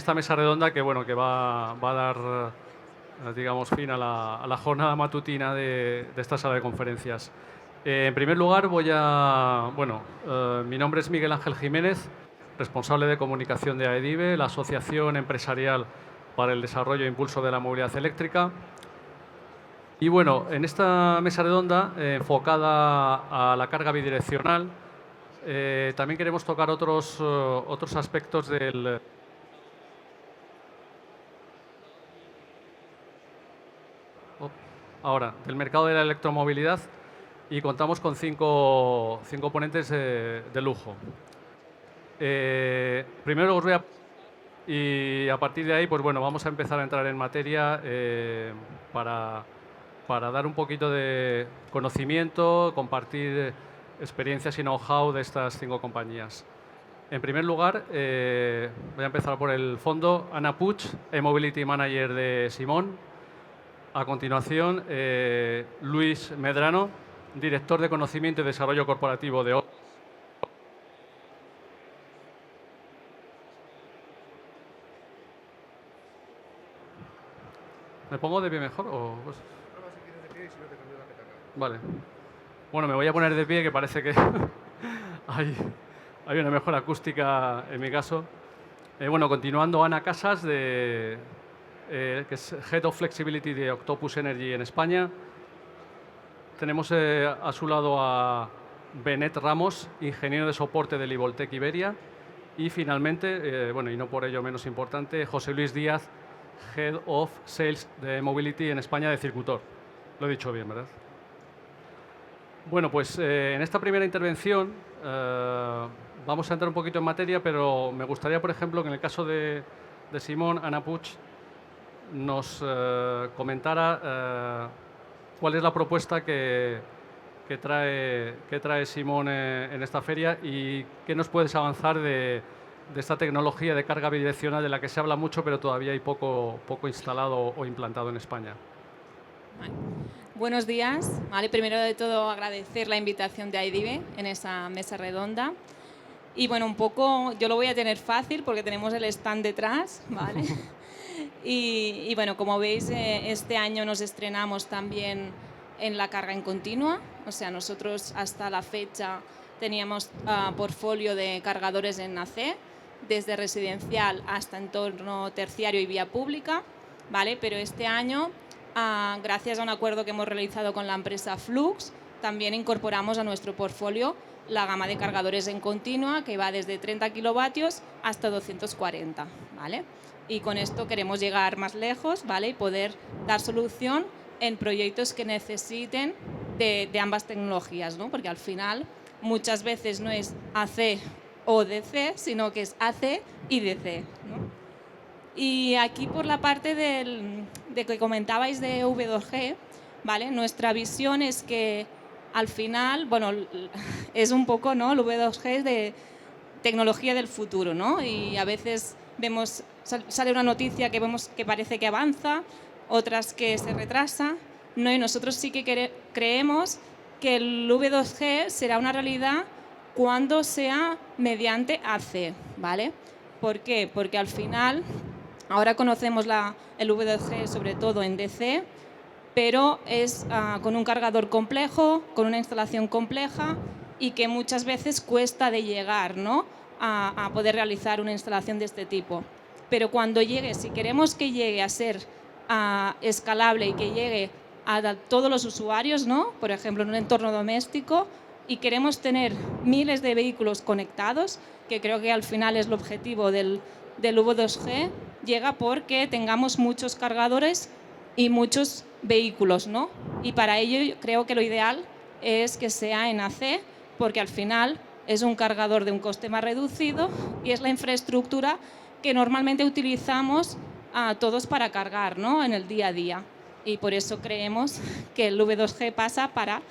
esta mesa redonda que, bueno, que va a dar, digamos, fin a la jornada matutina de esta sala de conferencias. En primer lugar, mi nombre es Miguel Ángel Jiménez, responsable de comunicación de AEDIVE, la Asociación Empresarial para el Desarrollo e Impulso de la Movilidad Eléctrica. Y bueno, en esta mesa redonda, enfocada a la carga bidireccional, también queremos tocar otros aspectos del mercado de la electromovilidad, y contamos con cinco ponentes de lujo. Primero os voy a... Y a partir de ahí, pues bueno, vamos a empezar a entrar en materia para dar un poquito de conocimiento, compartir experiencias y know-how de estas 5 compañías. En primer lugar, voy a empezar por el fondo. Ana Puig, e-Mobility Manager de Simón. A continuación, Luis Medrano, Director de Conocimiento y Desarrollo Corporativo de Orbis. ¿Me pongo de pie mejor? Pues... Vale. Bueno, me voy a poner de pie, que parece que hay una mejor acústica en mi caso. Bueno, continuando, Ana Casas, que es Head of Flexibility de Octopus Energy en España. Tenemos a su lado a Benet Ramos, ingeniero de soporte de Livoltec Iberia. Y finalmente, y no por ello menos importante, José Luis Díaz, Head of Sales de Mobility en España de Circutor. Lo he dicho bien, ¿verdad? Bueno, pues en esta primera intervención vamos a entrar un poquito en materia, pero me gustaría, por ejemplo, que en el caso de Simón, Ana Puig nos comentara cuál es la propuesta que trae Simón en esta feria y qué nos puedes avanzar de esta tecnología de carga bidireccional de la que se habla mucho, pero todavía hay poco instalado o implantado en España. Vale. Buenos días. Vale, primero de todo agradecer la invitación de AEDIVE en esa mesa redonda. Y bueno, un poco yo lo voy a tener fácil porque tenemos el stand detrás, ¿vale? y bueno, como veis, este año nos estrenamos también en la carga en continua. O sea, nosotros hasta la fecha teníamos portfolio de cargadores en AC, desde residencial hasta entorno terciario y vía pública, ¿vale? Pero este año, gracias a un acuerdo que hemos realizado con la empresa Flux, también incorporamos a nuestro portfolio la gama de cargadores en continua, que va desde 30 kilovatios hasta 240, ¿vale? Y con esto queremos llegar más lejos, ¿vale? Y poder dar solución en proyectos que necesiten de ambas tecnologías, ¿no? Porque al final muchas veces no es AC o DC, sino que es AC y DC, ¿no? Y aquí por la parte de que comentabais de V2G, ¿vale? Nuestra visión es que al final, bueno, es un poco, ¿no? El V2G es de tecnología del futuro, ¿no? Y a veces vemos, sale una noticia que vemos que parece que avanza, otras que se retrasa, ¿no? Y nosotros sí que creemos que el V2G será una realidad cuando sea mediante AC, ¿vale? ¿Por qué? Porque al final, ahora conocemos el V2G sobre todo en DC, pero es con un cargador complejo, con una instalación compleja y que muchas veces cuesta de llegar, ¿no? a poder realizar una instalación de este tipo. Pero cuando llegue, si queremos que llegue a ser escalable y que llegue a todos los usuarios, ¿no? Por ejemplo, en un entorno doméstico, y queremos tener miles de vehículos conectados, que creo que al final es el objetivo del V2G, llega porque tengamos muchos cargadores y muchos vehículos, ¿no? Y para ello creo que lo ideal es que sea en AC, porque al final es un cargador de un coste más reducido y es la infraestructura que normalmente utilizamos todos para cargar, ¿no? En el día a día. Y por eso creemos que el V2G pasa para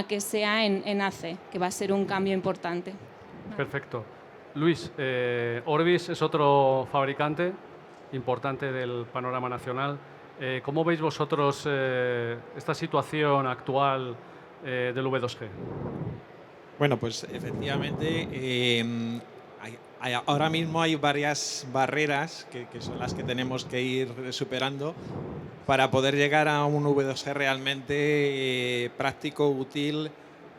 que sea en AC, que va a ser un cambio importante. Perfecto. Luis, Orbis es otro fabricante importante del panorama nacional. ¿Cómo veis vosotros esta situación actual del V2G? Bueno, pues efectivamente ahora mismo hay varias barreras que son las que tenemos que ir superando para poder llegar a un V2G realmente práctico, útil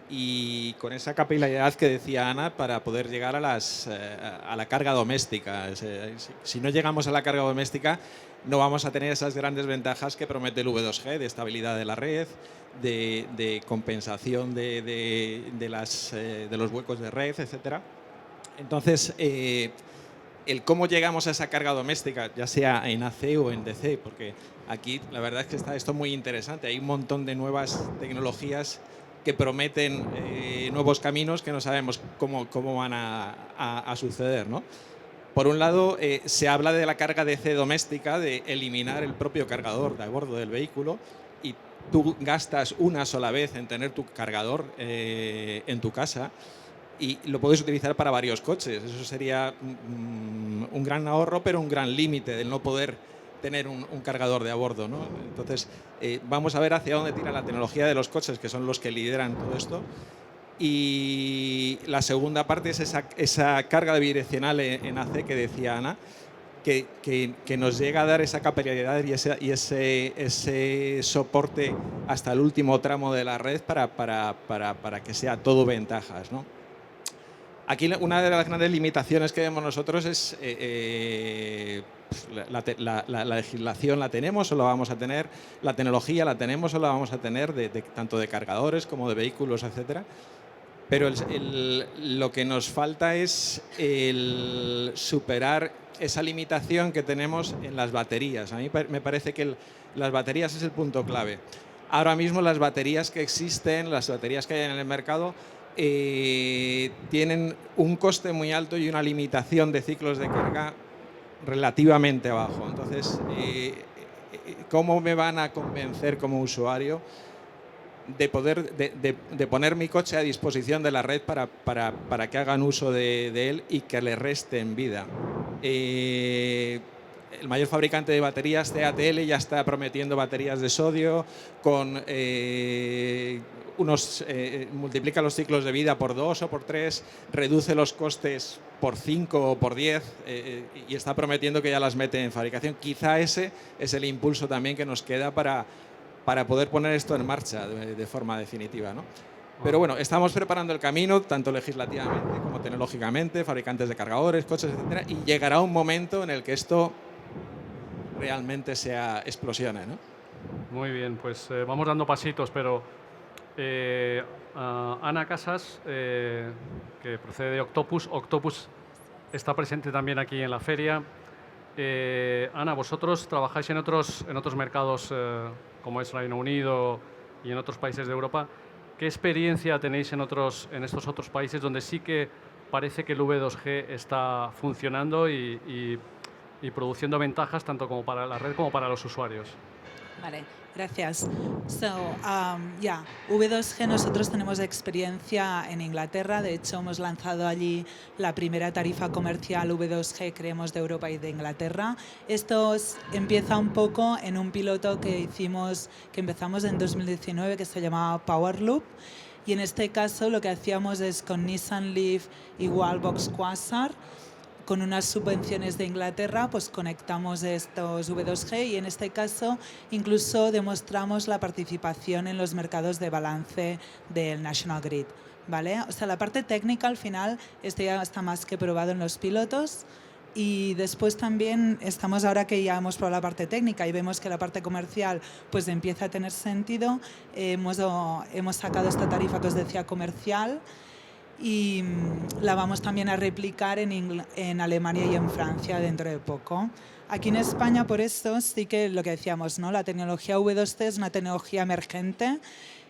y con esa capilaridad que decía Ana para poder llegar a la carga doméstica. Si no llegamos a la carga doméstica, no vamos a tener esas grandes ventajas que promete el V2G de estabilidad de la red, de compensación de los huecos de red, etcétera. Entonces, el cómo llegamos a esa carga doméstica, ya sea en AC o en DC, porque aquí la verdad es que está esto muy interesante. Hay un montón de nuevas tecnologías que prometen nuevos caminos que no sabemos cómo van a suceder, ¿no? Por un lado, se habla de la carga DC doméstica, de eliminar el propio cargador de a bordo del vehículo y tú gastas una sola vez en tener tu cargador en tu casa y lo puedes utilizar para varios coches. Eso sería un gran ahorro, pero un gran límite del no poder tener un cargador de a bordo, ¿no? Entonces, vamos a ver hacia dónde tira la tecnología de los coches, que son los que lideran todo esto. Y la segunda parte es esa carga bidireccional en AC que decía Ana, que nos llega a dar esa capilaridad y ese soporte hasta el último tramo de la red para que sea todo ventajas, ¿no? Aquí una de las grandes limitaciones que vemos nosotros es la legislación la tenemos o la vamos a tener, la tecnología la tenemos o la vamos a tener, tanto de cargadores como de vehículos, etcétera. Pero lo que nos falta es el superar esa limitación que tenemos en las baterías. A mí me parece que las baterías es el punto clave. Ahora mismo las baterías que existen, las baterías que hay en el mercado, tienen un coste muy alto y una limitación de ciclos de carga relativamente bajo. Entonces, ¿cómo me van a convencer como usuario de poner mi coche a disposición de la red para que hagan uso de él y que le resten vida? El mayor fabricante de baterías, CATL, ya está prometiendo baterías de sodio con multiplica los ciclos de vida por 2 o por 3, reduce los costes por 5 o por 10 y está prometiendo que ya las mete en fabricación. Quizá ese es el impulso también que nos queda para poder poner esto en marcha de forma definitiva, ¿no? Pero bueno, estamos preparando el camino, tanto legislativamente como tecnológicamente, fabricantes de cargadores, coches, etcétera, y llegará un momento en el que esto realmente explosione, ¿no? Muy bien, pues vamos dando pasitos, pero Ana Casas, que procede de Octopus. Octopus está presente también aquí en la feria. Ana, vosotros trabajáis en otros mercados como es Reino Unido y en otros países de Europa. ¿Qué experiencia tenéis en estos otros países donde sí que parece que el V2G está funcionando y produciendo ventajas tanto como para la red como para los usuarios? Vale, gracias. V2G nosotros tenemos experiencia en Inglaterra. De hecho, hemos lanzado allí la primera tarifa comercial V2G, creemos, de Europa y de Inglaterra. Esto empieza un poco en un piloto que empezamos en 2019, que se llamaba Powerloop. Y en este caso lo que hacíamos es con Nissan Leaf y Wallbox Quasar, con unas subvenciones de Inglaterra, pues conectamos estos V2G y en este caso incluso demostramos la participación en los mercados de balance del National Grid, ¿vale? O sea, la parte técnica al final esto ya está más que probado en los pilotos y después también estamos ahora que ya hemos probado la parte técnica y vemos que la parte comercial pues empieza a tener sentido, hemos sacado esta tarifa que os decía comercial y la vamos también a replicar en Alemania y en Francia dentro de poco. Aquí en España, por eso, sí que lo que decíamos, ¿no? La tecnología V2C es una tecnología emergente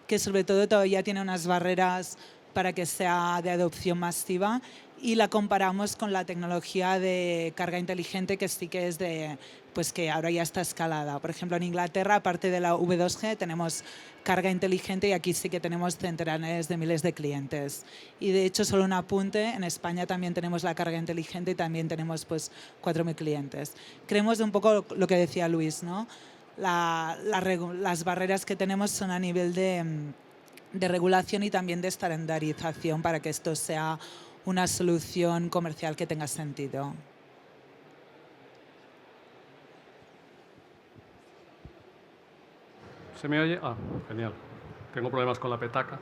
que sobre todo todavía tiene unas barreras para que sea de adopción masiva y la comparamos con la tecnología de carga inteligente que sí que es pues que ahora ya está escalada. Por ejemplo, en Inglaterra, aparte de la V2G, tenemos carga inteligente y aquí sí que tenemos centenares de miles de clientes. Y de hecho, solo un apunte, en España también tenemos la carga inteligente y también tenemos pues 4.000 clientes. Creemos de un poco lo que decía Luis, ¿no? Las barreras que tenemos son a nivel de regulación y también de estandarización para que esto sea una solución comercial que tenga sentido. ¿Se me oye? Ah, genial. Tengo problemas con la petaca.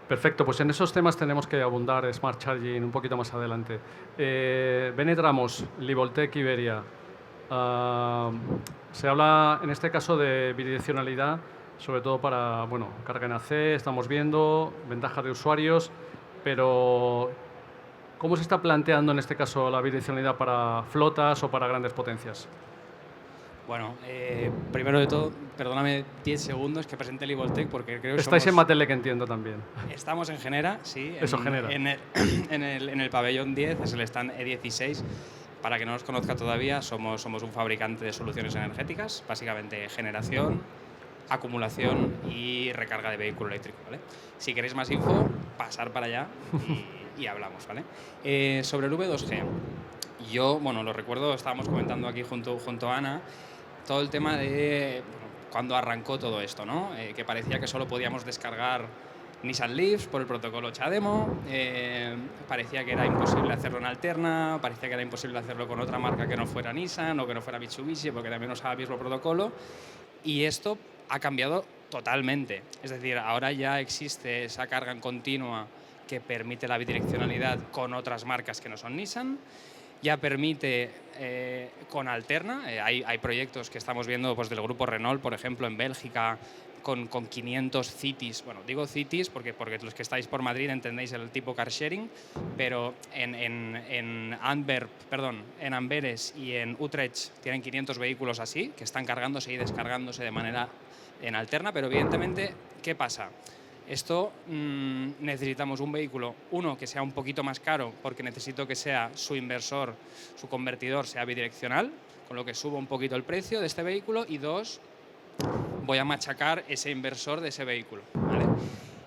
Perfecto, pues en esos temas tenemos que abundar Smart Charging un poquito más adelante. Benet Ramos, Livoltec Iberia. Se habla en este caso de bidireccionalidad, sobre todo para, bueno, carga en AC, estamos viendo, ventajas de usuarios, pero ¿cómo se está planteando en este caso la bidireccionalidad para flotas o para grandes potencias? Bueno, primero de todo, perdóname 10 segundos que presente Livoltec porque creo que estáis en Matelec, entiendo también. Estamos en Genera, sí. Eso, Genera. En el pabellón 10, es el stand E16. Para que no nos conozca todavía, somos un fabricante de soluciones energéticas, básicamente generación, acumulación y recarga de vehículo eléctrico, ¿vale? Si queréis más info, pasar para allá y hablamos, ¿vale? Sobre el V2G, yo, bueno, lo recuerdo, estábamos comentando aquí junto a Ana, todo el tema de cuando arrancó todo esto, ¿no? Que parecía que solo podíamos descargar Nissan Leafs por el protocolo CHAdeMO, parecía que era imposible hacerlo en Alterna, parecía que era imposible hacerlo con otra marca que no fuera Nissan o que no fuera Mitsubishi porque también usaba el mismo protocolo, y esto ha cambiado totalmente. Es decir, ahora ya existe esa carga en continua que permite la bidireccionalidad con otras marcas que no son Nissan, ya permite con Alterna, hay proyectos que estamos viendo pues, del grupo Renault, por ejemplo, en Bélgica, con 500 cities. Bueno, digo cities porque los que estáis por Madrid entendéis el tipo car sharing, pero en Amberes y en Utrecht tienen 500 vehículos así, que están cargándose y descargándose de manera en Alterna, pero evidentemente, ¿qué pasa? Esto necesitamos un vehículo, uno, que sea un poquito más caro, porque necesito que sea su inversor, su convertidor sea bidireccional, con lo que subo un poquito el precio de este vehículo, y dos, voy a machacar ese inversor de ese vehículo, ¿vale?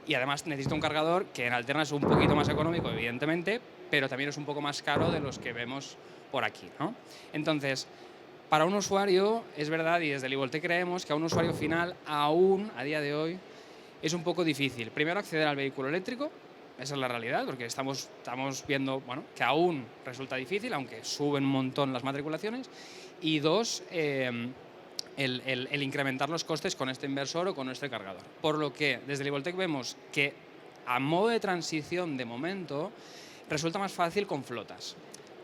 Y además necesito un cargador que en Alterna es un poquito más económico, evidentemente, pero también es un poco más caro de los que vemos por aquí, ¿no? Entonces, para un usuario, es verdad, y desde Livoltec creemos que a un usuario final, aún a día de hoy, es un poco difícil. Primero, acceder al vehículo eléctrico, esa es la realidad, porque estamos viendo, bueno, que aún resulta difícil, aunque suben un montón las matriculaciones. Y dos, el incrementar los costes con este inversor o con este cargador. Por lo que desde Livoltec vemos que a modo de transición de momento resulta más fácil con flotas.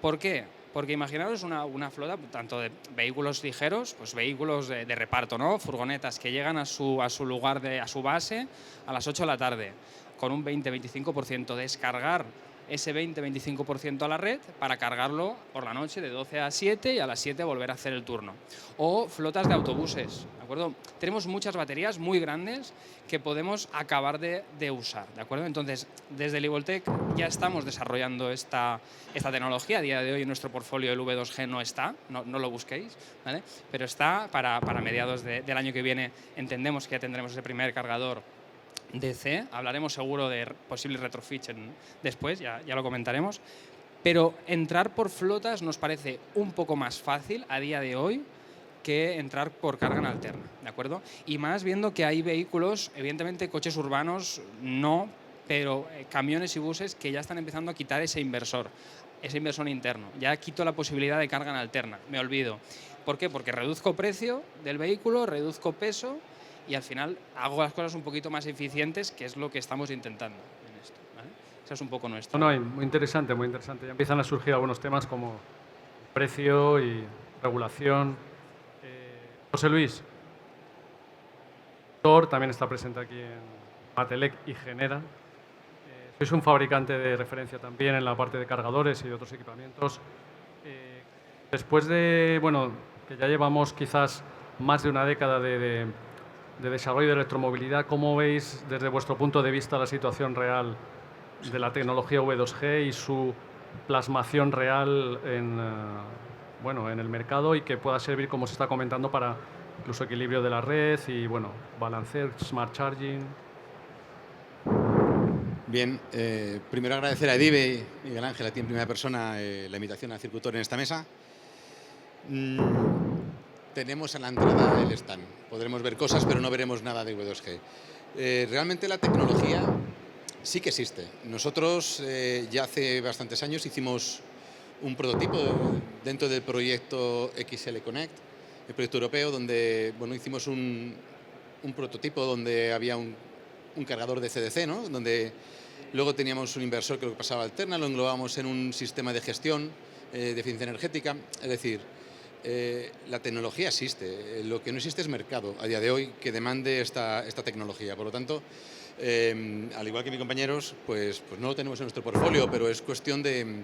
¿Por qué? Porque imaginaros una flota tanto de vehículos ligeros, pues vehículos de reparto, ¿no? Furgonetas que llegan a su lugar, a su base a las 8 de la tarde con un 20-25%, descargar ese 20-25% a la red para cargarlo por la noche de 12 a 7 y a las 7 volver a hacer el turno. O flotas de autobuses, ¿de acuerdo? Tenemos muchas baterías muy grandes que podemos acabar de usar, ¿de acuerdo? Entonces, desde Livoltec ya estamos desarrollando esta tecnología. A día de hoy en nuestro portfolio el V2G no está, no lo busquéis, ¿vale? Pero está para mediados del año que viene. Entendemos que ya tendremos ese primer cargador DC, hablaremos seguro de posibles retrofits después, ya lo comentaremos, pero entrar por flotas nos parece un poco más fácil a día de hoy que entrar por carga en alterna, ¿de acuerdo? Y más viendo que hay vehículos, evidentemente coches urbanos no, pero camiones y buses que ya están empezando a quitar ese inversor interno. Ya quito la posibilidad de carga en alterna, me olvido. ¿Por qué? Porque reduzco precio del vehículo, reduzco peso y al final hago las cosas un poquito más eficientes, que es lo que estamos intentando en esto, ¿vale? Eso es un poco nuestro. Muy interesante, muy interesante. Ya empiezan a surgir algunos temas como precio y regulación. José Luis, Thor también está presente aquí en Matelec y Genera. Sois un fabricante de referencia también en la parte de cargadores y de otros equipamientos. Después de, bueno, que ya llevamos quizás más de una década de desarrollo de electromovilidad, ¿cómo veis desde vuestro punto de vista la situación real de la tecnología V2G y su plasmación real en el mercado y que pueda servir, como se está comentando, para incluso equilibrio de la red y balanceo, smart charging? Bien, primero agradecer a Edive y Miguel Ángel, a ti en primera persona, la invitación a Circutor en esta mesa. Tenemos a la entrada el stand. Podremos ver cosas, pero no veremos nada de V2G. Realmente la tecnología Sí que existe. Nosotros ya hace bastantes años hicimos un prototipo dentro del proyecto XL Connect, el proyecto europeo, donde bueno, hicimos un prototipo donde había un cargador de CDC, ¿no? Donde luego teníamos un inversor que lo pasaba alterna, lo englobamos en un sistema de gestión de eficiencia energética. Es decir, la tecnología existe, lo que no existe es mercado a día de hoy que demande esta tecnología. Por lo tanto, al igual que mis compañeros, pues no lo tenemos en nuestro portfolio, pero es cuestión de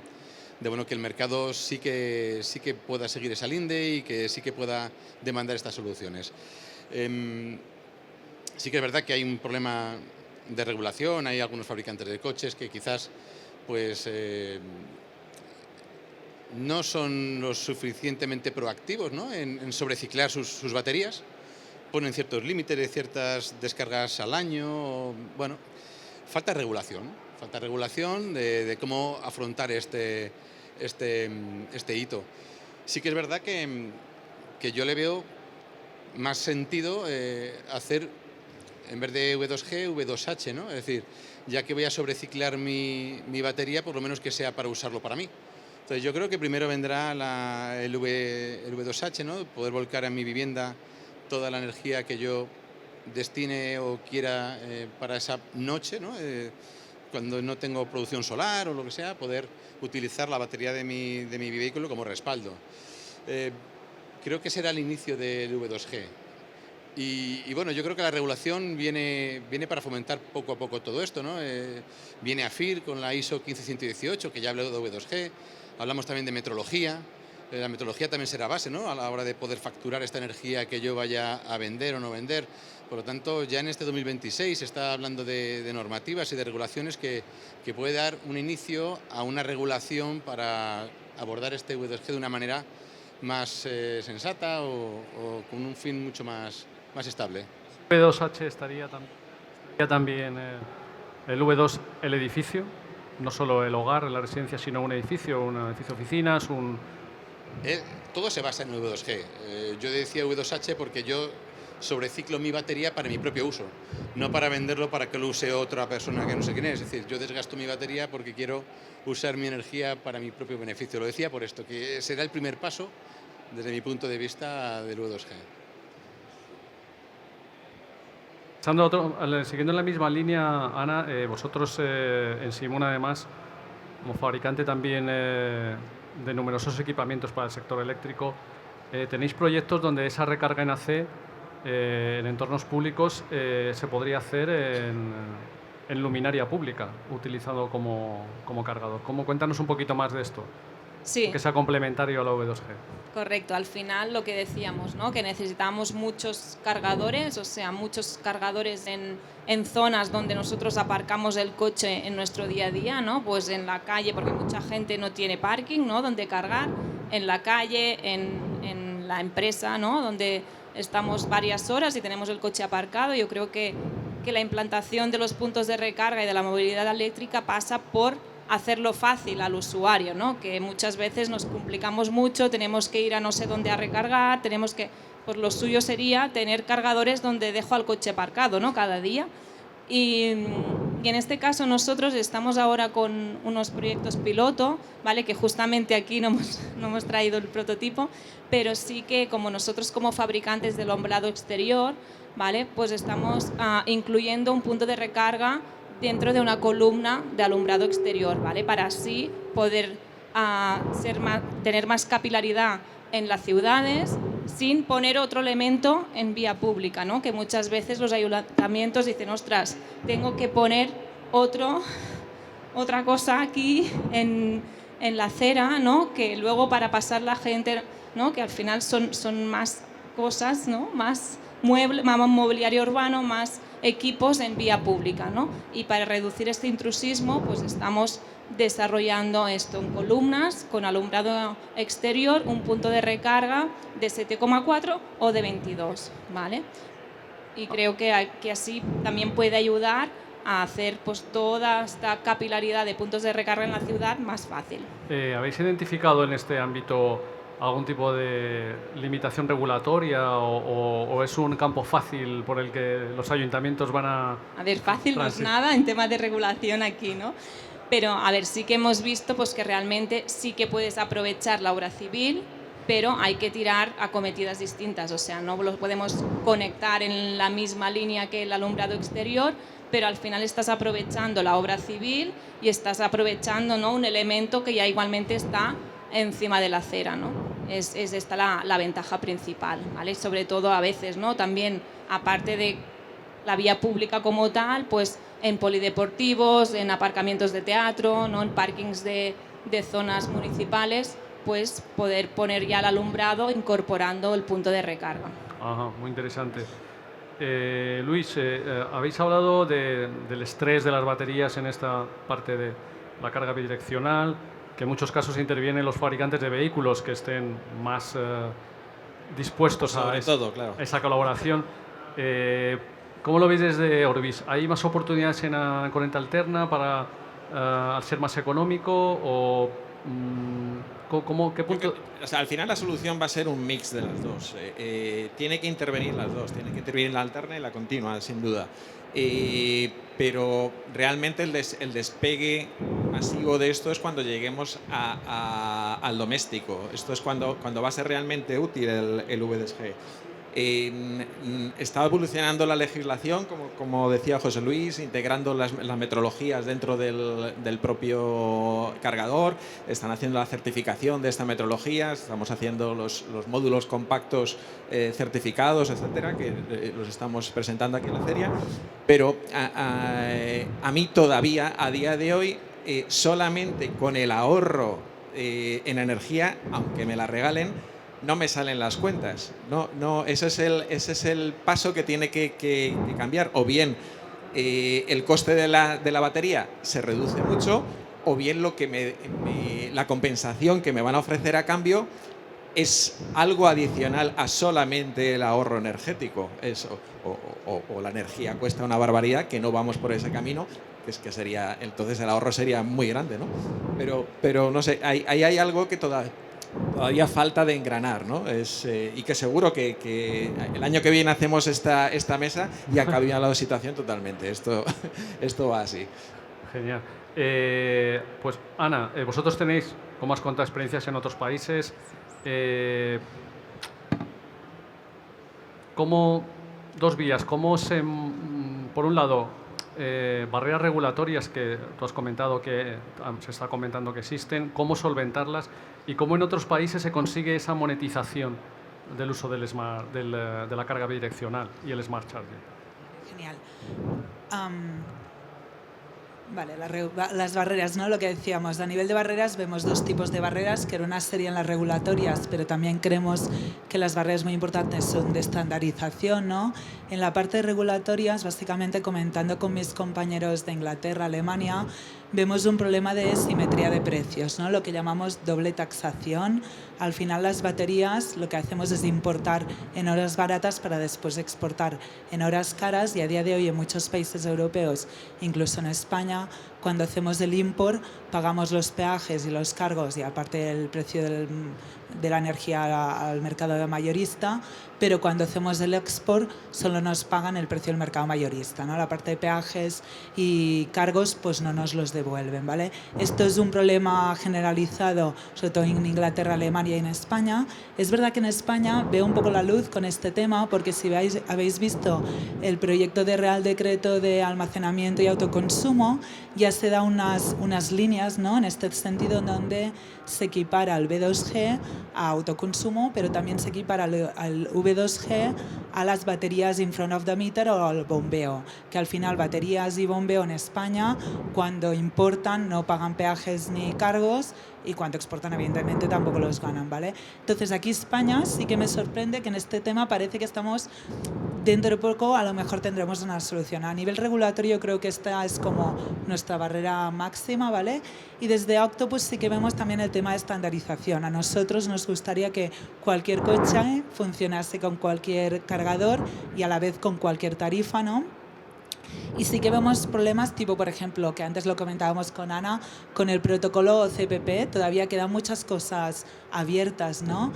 bueno, que el mercado sí que pueda seguir esa linde y que sí que pueda demandar estas soluciones. Sí que es verdad que hay un problema de regulación, hay algunos fabricantes de coches que quizás pues no son lo suficientemente proactivos, ¿no? en sobreciclar sus baterías, ponen ciertos límites de ciertas descargas al año. Bueno, falta regulación de cómo afrontar este hito. Sí que es verdad que yo le veo más sentido hacer, en vez de V2G, V2H, ¿no? Es decir, ya que voy a sobreciclar mi batería, por lo menos que sea para usarlo para mí. Entonces yo creo que primero vendrá el V2H, ¿no? Poder volcar en mi vivienda toda la energía que yo destine o quiera para esa noche, ¿no? Cuando no tengo producción solar o lo que sea, poder utilizar la batería de mi vehículo como respaldo. Creo que será el inicio del V2G. Y bueno, yo creo que la regulación viene para fomentar poco a poco todo esto, ¿no? Viene AFIR con la ISO 15118, que ya habló de V2G. Hablamos también de metrología. La metrología también será base, ¿no? A la hora de poder facturar esta energía que yo vaya a vender o no vender. Por lo tanto, ya en este 2026 se está hablando de normativas y de regulaciones que puede dar un inicio a una regulación para abordar este V2G de una manera más sensata o con un fin mucho más estable. V2H estaría también el V2, el edificio, no solo el hogar, la residencia, sino un edificio de oficinas, todo se basa en el V2G. Yo decía V2H porque yo sobreciclo mi batería para mi propio uso, no para venderlo para que lo use otra persona que no sé quién es. Es decir, yo desgasto mi batería porque quiero usar mi energía para mi propio beneficio. Lo decía por esto, que será el primer paso, desde mi punto de vista, del V2G. Siguiendo en la misma línea, Ana, vosotros en Simon, además, como fabricante también de numerosos equipamientos para el sector eléctrico, tenéis proyectos donde esa recarga en AC en entornos públicos se podría hacer en luminaria pública, utilizado como cargador. Cuéntanos un poquito más de esto, Sí. que sea complementario a la V2G. Correcto, al final lo que decíamos, ¿no? Que necesitamos muchos cargadores, o sea, muchos cargadores en zonas donde nosotros aparcamos el coche en nuestro día a día, ¿no? Pues en la calle, porque mucha gente no tiene parking, ¿no? Donde cargar, en la calle, en la empresa, ¿no? Donde estamos varias horas y tenemos el coche aparcado. Yo creo que la implantación de los puntos de recarga y de la movilidad eléctrica pasa por hacerlo fácil al usuario, ¿no? Que muchas veces nos complicamos mucho, tenemos que ir a no sé dónde a recargar, pues lo suyo sería tener cargadores donde dejo al coche aparcado, ¿no? Cada día. Y en este caso nosotros estamos ahora con unos proyectos piloto, ¿vale? Que justamente aquí no hemos traído el prototipo, pero sí que como nosotros como fabricantes del alumbrado exterior, ¿vale? Pues estamos incluyendo un punto de recarga dentro de una columna de alumbrado exterior, ¿vale? Para así poder tener más capilaridad en las ciudades sin poner otro elemento en vía pública, ¿no? Que muchas veces los ayuntamientos dicen, ostras, tengo que poner otra cosa aquí en la acera, ¿no? Que luego para pasar la gente, ¿no? Que al final son más cosas, ¿no? Más mobiliario urbano, más equipos en vía pública, ¿no? Y para reducir este intrusismo, pues estamos desarrollando esto en columnas, con alumbrado exterior, un punto de recarga de 7,4 o de 22, ¿vale? Y creo que así también puede ayudar a hacer pues toda esta capilaridad de puntos de recarga en la ciudad más fácil. ¿Habéis identificado en este ámbito algún tipo de limitación regulatoria o es un campo fácil por el que los ayuntamientos van a... A ver, fácil no es nada en temas de regulación aquí, ¿no? Pero, a ver, sí que hemos visto pues, que realmente sí que puedes aprovechar la obra civil, pero hay que tirar acometidas distintas, o sea, no los podemos conectar en la misma línea que el alumbrado exterior, pero al final estás aprovechando la obra civil y estás aprovechando, ¿no?, un elemento que ya igualmente está encima de la acera, ¿no? Es esta la ventaja principal, ¿vale? Sobre todo a veces, ¿no?, también aparte de la vía pública como tal, pues en polideportivos, en aparcamientos de teatro, ¿no?, en parkings de zonas municipales, pues poder poner ya el alumbrado incorporando el punto de recarga. Ajá, muy interesante. Luis, habéis hablado del estrés de las baterías en esta parte de la carga bidireccional, que en muchos casos intervienen los fabricantes de vehículos que estén más dispuestos a esa colaboración. ¿Cómo lo veis desde Orbis? ¿Hay más oportunidades en corriente alterna para al ser más económico o qué punto? O sea, al final la solución va a ser un mix de las dos. Tiene que intervenir las dos, tiene que intervenir la alterna y la continua, sin duda. Pero realmente el despegue masivo de esto es cuando lleguemos al doméstico. Esto es cuando va a ser realmente útil el VDSG. Está evolucionando la legislación, como decía José Luis, integrando las metrologías dentro del propio cargador. Están haciendo la certificación de esta metrología, estamos haciendo los módulos compactos certificados, etcétera, que los estamos presentando aquí en la feria. Pero a mí todavía, a día de hoy, solamente con el ahorro en energía, aunque me la regalen, no me salen las cuentas. Ese es el paso que tiene que cambiar. O bien el coste de la batería se reduce mucho, o bien la compensación que me van a ofrecer a cambio es algo adicional a solamente el ahorro energético. O la energía cuesta una barbaridad, que no vamos por ese camino, que sería, entonces el ahorro sería muy grande, ¿no? Pero no sé, ahí hay algo que todavía falta de engranar, ¿no? Y que seguro que el año que viene hacemos esta mesa y ha cambiado la situación totalmente. Esto va así. Genial. Pues Ana, vosotros tenéis, como has contado, experiencias en otros países. Dos vías. ¿Cómo por un lado, barreras regulatorias que tú has comentado, que se está comentando que existen, cómo solventarlas y cómo en otros países se consigue esa monetización del uso de la carga bidireccional y el Smart Charging? Genial. Vale, las barreras, ¿no? Lo que decíamos, a nivel de barreras vemos dos tipos de barreras, que una serían las regulatorias, pero también creemos que las barreras muy importantes son de estandarización, ¿no? En la parte de regulatorias, básicamente comentando con mis compañeros de Inglaterra, Alemania, vemos un problema de simetría de precios, ¿no? Lo que llamamos doble taxación. Al final las baterías lo que hacemos es importar en horas baratas para después exportar en horas caras, y a día de hoy en muchos países europeos, incluso en España, cuando hacemos el import pagamos los peajes y los cargos y aparte el precio de la energía al mercado mayorista, pero cuando hacemos el export solo nos pagan el precio del mercado mayorista, ¿no? La parte de peajes y cargos pues no nos los devuelven, ¿vale? Esto es un problema generalizado, sobre todo en Inglaterra, Alemania y en España. Es verdad que en España veo un poco la luz con este tema, porque si habéis visto el proyecto de Real Decreto de almacenamiento y autoconsumo, ya se da unas líneas, ¿no?, en este sentido, donde se equipara al V2G a autoconsumo, pero también se equipara al V2G a las baterías in front of the meter o al bombeo, que al final baterías y bombeo en España cuando importan no pagan peajes ni cargos, y cuando exportan evidentemente tampoco los ganan, ¿vale? Entonces aquí España sí que me sorprende que en este tema parece que estamos, dentro de poco a lo mejor tendremos una solución. A nivel regulatorio creo que esta es como nuestra barrera máxima, ¿vale? Y desde Octopus sí que vemos también el tema de estandarización. A nosotros nos gustaría que cualquier coche funcionase con cualquier cargador y a la vez con cualquier tarifa, ¿no? Y sí que vemos problemas tipo, por ejemplo, que antes lo comentábamos con Ana, con el protocolo CPP, todavía quedan muchas cosas abiertas, ¿no?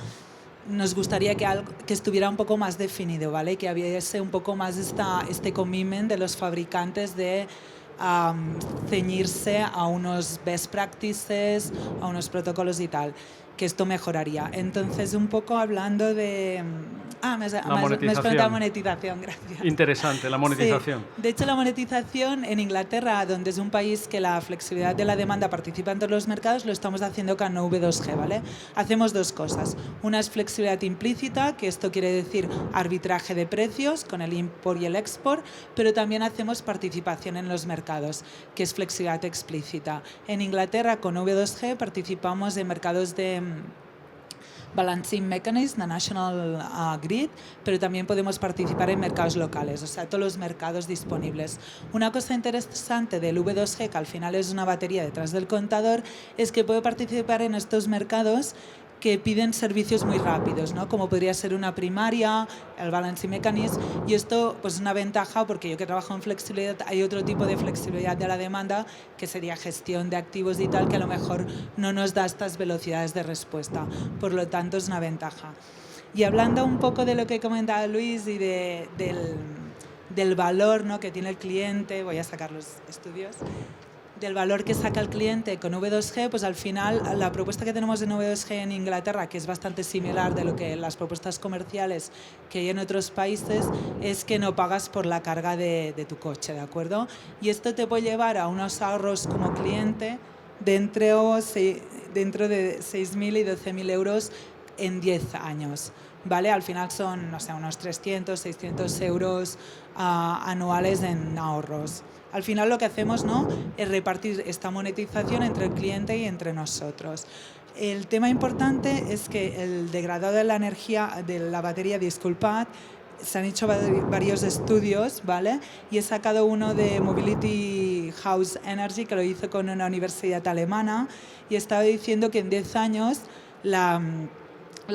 Nos gustaría que estuviera un poco más definido, ¿vale? Que hubiese un poco más este commitment de los fabricantes de ceñirse a unos best practices, a unos protocolos y tal, que esto mejoraría. Entonces, un poco hablando de... me has preguntado monetización, gracias. Interesante, la monetización. Sí. De hecho, la monetización en Inglaterra, donde es un país que la flexibilidad de la demanda participa en todos los mercados, lo estamos haciendo con V2G, ¿vale? Hacemos dos cosas. Una es flexibilidad implícita, que esto quiere decir arbitraje de precios con el import y el export, pero también hacemos participación en los mercados, que es flexibilidad explícita. En Inglaterra, con V2G, participamos en mercados de Balancing Mechanism, la National Grid, pero también podemos participar en mercados locales, o sea, todos los mercados disponibles. Una cosa interesante del V2G, que al final es una batería detrás del contador, es que puede participar en estos mercados que piden servicios muy rápidos, ¿no? Como podría ser una primaria, el Balancing Mechanism, y esto pues es una ventaja porque yo que trabajo en flexibilidad, hay otro tipo de flexibilidad de la demanda que sería gestión de activos y tal, que a lo mejor no nos da estas velocidades de respuesta, por lo tanto es una ventaja. Y hablando un poco de lo que comentaba Luis y del valor, ¿no?, que tiene el cliente, voy a sacar los estudios, del valor que saca el cliente con V2G, pues al final la propuesta que tenemos de V2G en Inglaterra, que es bastante similar de lo que las propuestas comerciales que hay en otros países, es que no pagas por la carga de tu coche, ¿de acuerdo? Y esto te puede llevar a unos ahorros como cliente dentro de 6.000 y 12.000 euros en 10 años. ¿Vale? Al final son, no sé, unos 300, 600 euros anuales en ahorros. Al final lo que hacemos, ¿no?, es repartir esta monetización entre el cliente y entre nosotros. El tema importante es que el degradado de la energía de la batería, disculpad, se han hecho varios estudios, ¿vale? Y he sacado uno de Mobility House Energy, que lo hizo con una universidad alemana, y estaba diciendo que en 10 años la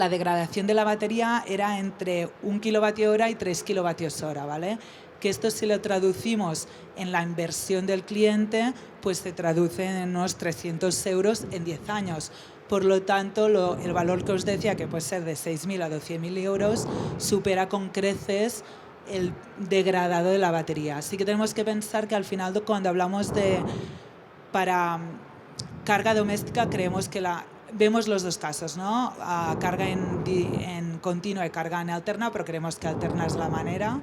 degradación de la batería era entre 1 kWh y 3 kWh, ¿vale? Que esto, si lo traducimos en la inversión del cliente, pues se traduce en unos 300 euros en 10 años. Por lo tanto, el valor que os decía, que puede ser de 6.000 a 12.000 euros, supera con creces el degradado de la batería. Así que tenemos que pensar que al final, cuando hablamos para carga doméstica, creemos que vemos los dos casos, ¿no? Carga en continua y carga en alterna, pero creemos que alterna es la manera,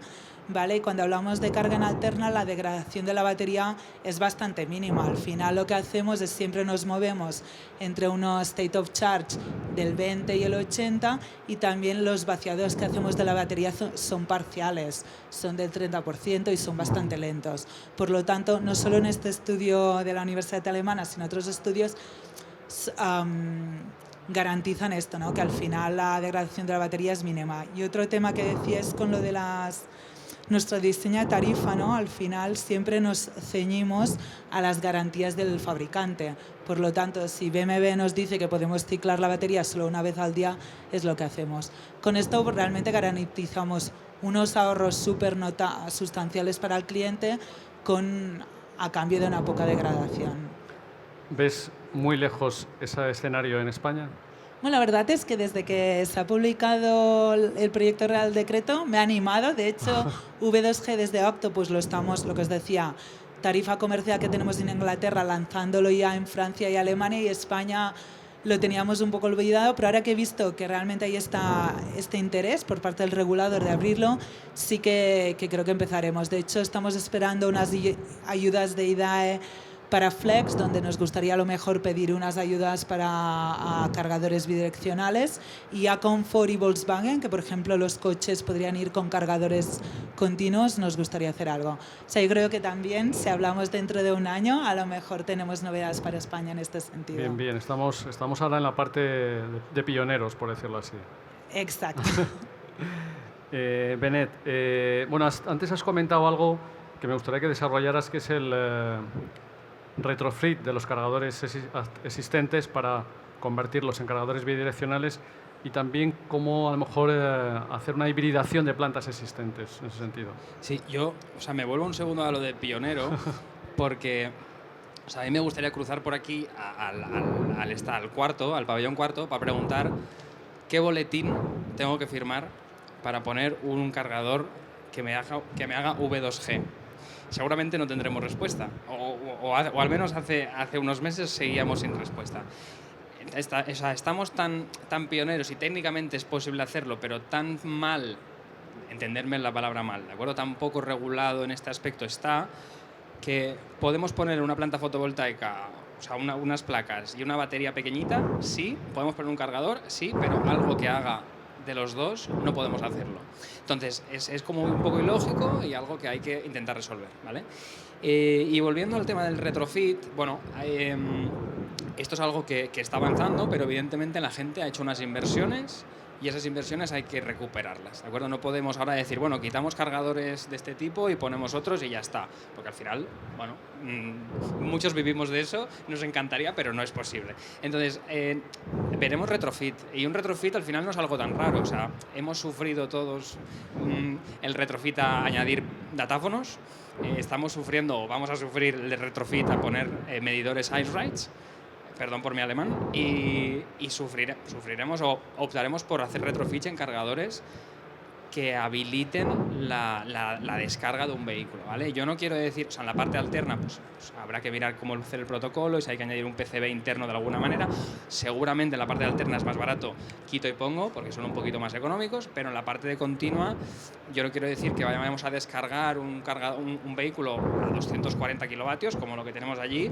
¿vale? Y cuando hablamos de carga en alterna, la degradación de la batería es bastante mínima. Al final lo que hacemos es siempre nos movemos entre unos state of charge del 20 y el 80, y también los vaciados que hacemos de la batería son parciales, son del 30% y son bastante lentos. Por lo tanto, no solo en este estudio de la Universidad Alemana, sino otros estudios garantizan esto, ¿no?, que al final la degradación de la batería es mínima. Y otro tema que decía es con lo de nuestro diseño de tarifa, ¿no? Al final siempre nos ceñimos a las garantías del fabricante. Por lo tanto, si BMW nos dice que podemos ciclar la batería solo una vez al día, es lo que hacemos. Con esto realmente garantizamos unos ahorros súper sustanciales para el cliente a cambio de una poca degradación. ¿Ves muy lejos ese escenario en España? Bueno, la verdad es que desde que se ha publicado el proyecto Real Decreto me ha animado. De hecho, V2G desde Octopus lo que os decía, tarifa comercial que tenemos en Inglaterra, lanzándolo ya en Francia y Alemania, y España lo teníamos un poco olvidado, pero ahora que he visto que realmente hay este interés por parte del regulador de abrirlo, sí que creo que empezaremos. De hecho, estamos esperando unas ayudas de IDAE para Flex, donde nos gustaría a lo mejor pedir unas ayudas para cargadores bidireccionales, y a Comfort y Volkswagen, que por ejemplo los coches podrían ir con cargadores continuos, nos gustaría hacer algo. O sea, yo creo que también, si hablamos dentro de un año, a lo mejor tenemos novedades para España en este sentido. Bien, bien. Estamos ahora en la parte de pioneros, por decirlo así. Exacto. Benet, bueno, antes has comentado algo que me gustaría que desarrollaras, que es el retrofit de los cargadores existentes para convertirlos en cargadores bidireccionales. y también cómo a lo mejor hacer una hibridación de plantas existentes en ese sentido. Sí, yo, me vuelvo un segundo a lo de pionero, porque a mí me gustaría cruzar por aquí al pabellón cuarto, para preguntar qué boletín tengo que firmar para poner un cargador que me haga V2G. Seguramente no tendremos respuesta, o al menos hace unos meses seguíamos sin respuesta. Estamos tan pioneros y técnicamente es posible hacerlo, pero tan mal, entenderme la palabra mal, ¿de acuerdo? Tan poco regulado en este aspecto está, que podemos poner una planta fotovoltaica, unas placas y una batería pequeñita, sí, podemos poner un cargador, sí, pero algo que haga de los dos no podemos hacerlo. Entonces, es como un poco ilógico y algo que hay que intentar resolver, ¿vale? Y volviendo al tema del retrofit, bueno, esto es algo que está avanzando, pero evidentemente la gente ha hecho unas inversiones y esas inversiones hay que recuperarlas, ¿de acuerdo? No podemos ahora decir, bueno, quitamos cargadores de este tipo y ponemos otros y ya está, porque al final, bueno, muchos vivimos de eso, nos encantaría, pero no es posible. Entonces, veremos retrofit, y un retrofit al final no es algo tan raro, hemos sufrido todos el retrofit a añadir datáfonos, estamos sufriendo, o vamos a sufrir el retrofit a poner medidores ice-rights, perdón por mi alemán, y sufriremos o optaremos por hacer retrofit en cargadores que habiliten la descarga de un vehículo, ¿vale? Yo no quiero decir, en la parte alterna pues habrá que mirar cómo hacer el protocolo y si hay que añadir un PCB interno de alguna manera. Seguramente en la parte alterna es más barato, quito y pongo, porque son un poquito más económicos, pero en la parte de continua yo no quiero decir que vayamos a descargar un vehículo a 240 kilovatios, como lo que tenemos allí,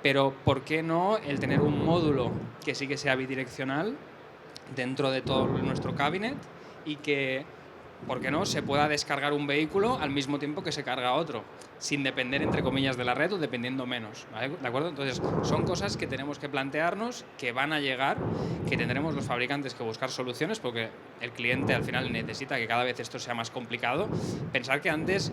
pero ¿por qué no el tener un módulo que sí que sea bidireccional dentro de todo nuestro cabinet y que, ¿por qué no?, se pueda descargar un vehículo al mismo tiempo que se carga otro, sin depender, entre comillas, de la red o dependiendo menos, ¿vale? ¿De acuerdo? Entonces, son cosas que tenemos que plantearnos, que van a llegar, que tendremos los fabricantes que buscar soluciones, porque el cliente al final necesita que cada vez esto sea más complicado. Pensar que antes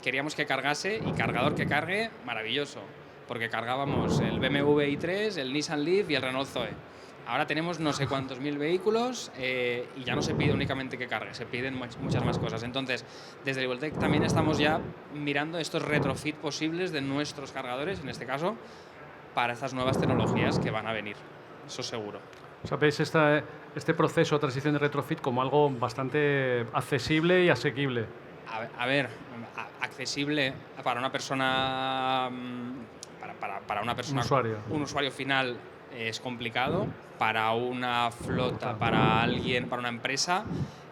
queríamos que cargase y cargador que cargue, maravilloso, porque cargábamos el BMW i3, el Nissan Leaf y el Renault Zoe. Ahora tenemos no sé cuántos mil vehículos y ya no se pide únicamente que cargue, se piden muchas más cosas. Entonces, desde Rivoltech también estamos ya mirando estos retrofit posibles de nuestros cargadores, en este caso, para estas nuevas tecnologías que van a venir, eso seguro. O sea, veis este proceso de transición de retrofit como algo bastante accesible y asequible. A ver, accesible para una persona, para una persona, un usuario final, es complicado. Para una flota, para alguien, para una empresa,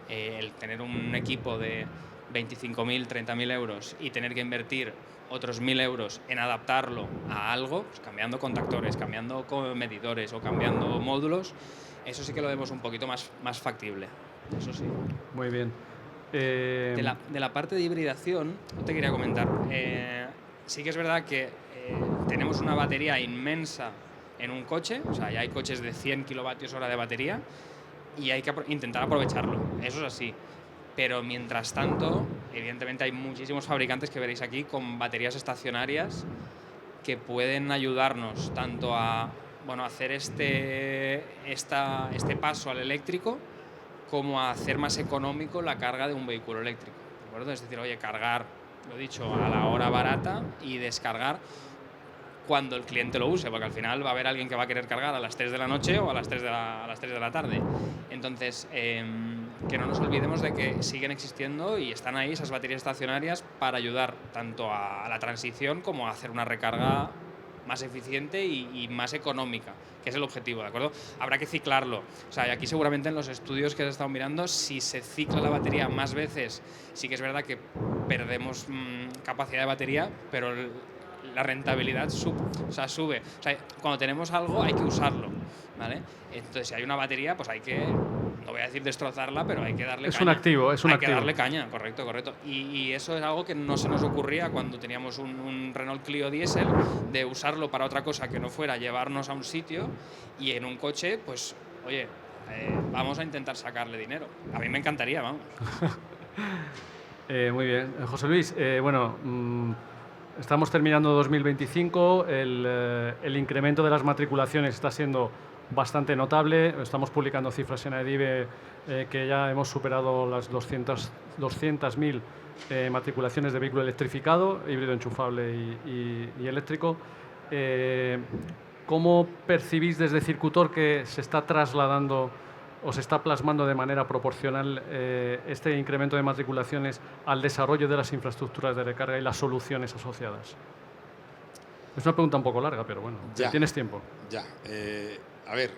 el tener un equipo de 25.000, 30.000 euros y tener que invertir otros 1.000 euros en adaptarlo a algo, pues cambiando contactores, cambiando medidores o cambiando módulos, eso sí que lo vemos un poquito más factible. Eso sí. Muy bien. De la parte de hibridación, te quería comentar. Sí que es verdad que tenemos una batería inmensa en un coche, o sea, ya hay coches de 100 kilovatios hora de batería y hay que intentar aprovecharlo, eso es así. Pero mientras tanto, evidentemente hay muchísimos fabricantes que veréis aquí con baterías estacionarias que pueden ayudarnos tanto a hacer este paso al eléctrico como a hacer más económico la carga de un vehículo eléctrico, ¿de acuerdo? Es decir, oye, cargar, lo he dicho, a la hora barata y descargar cuando el cliente lo use, porque al final va a haber alguien que va a querer cargar a las 3 de la noche o a las 3 de la tarde. Entonces, que no nos olvidemos de que siguen existiendo y están ahí esas baterías estacionarias para ayudar tanto a la transición como a hacer una recarga más eficiente y más económica, que es el objetivo, ¿de acuerdo? Habrá que ciclarlo. O sea, y aquí seguramente en los estudios que has estado mirando, si se cicla la batería más veces, sí que es verdad que perdemos capacidad de batería, pero la rentabilidad sube. O sea, cuando tenemos algo hay que usarlo, ¿vale? Entonces, si hay una batería, pues hay que, no voy a decir destrozarla, pero hay que darle caña. Es un activo, hay que darle caña, correcto. Y eso es algo que no se nos ocurría cuando teníamos un Renault Clio diésel, de usarlo para otra cosa que no fuera llevarnos a un sitio, y en un coche, pues, oye, vamos a intentar sacarle dinero. A mí me encantaría, vamos. Muy bien. José Luis, estamos terminando 2025, el incremento de las matriculaciones está siendo bastante notable. Estamos publicando cifras en AIDIVE que ya hemos superado las 200.000 matriculaciones de vehículo electrificado, híbrido enchufable y eléctrico. ¿Cómo percibís desde Circutor que se está trasladando o se está plasmando de manera proporcional este incremento de matriculaciones al desarrollo de las infraestructuras de recarga y las soluciones asociadas? Es una pregunta un poco larga, pero bueno, Ya. tienes tiempo. Ya. A ver,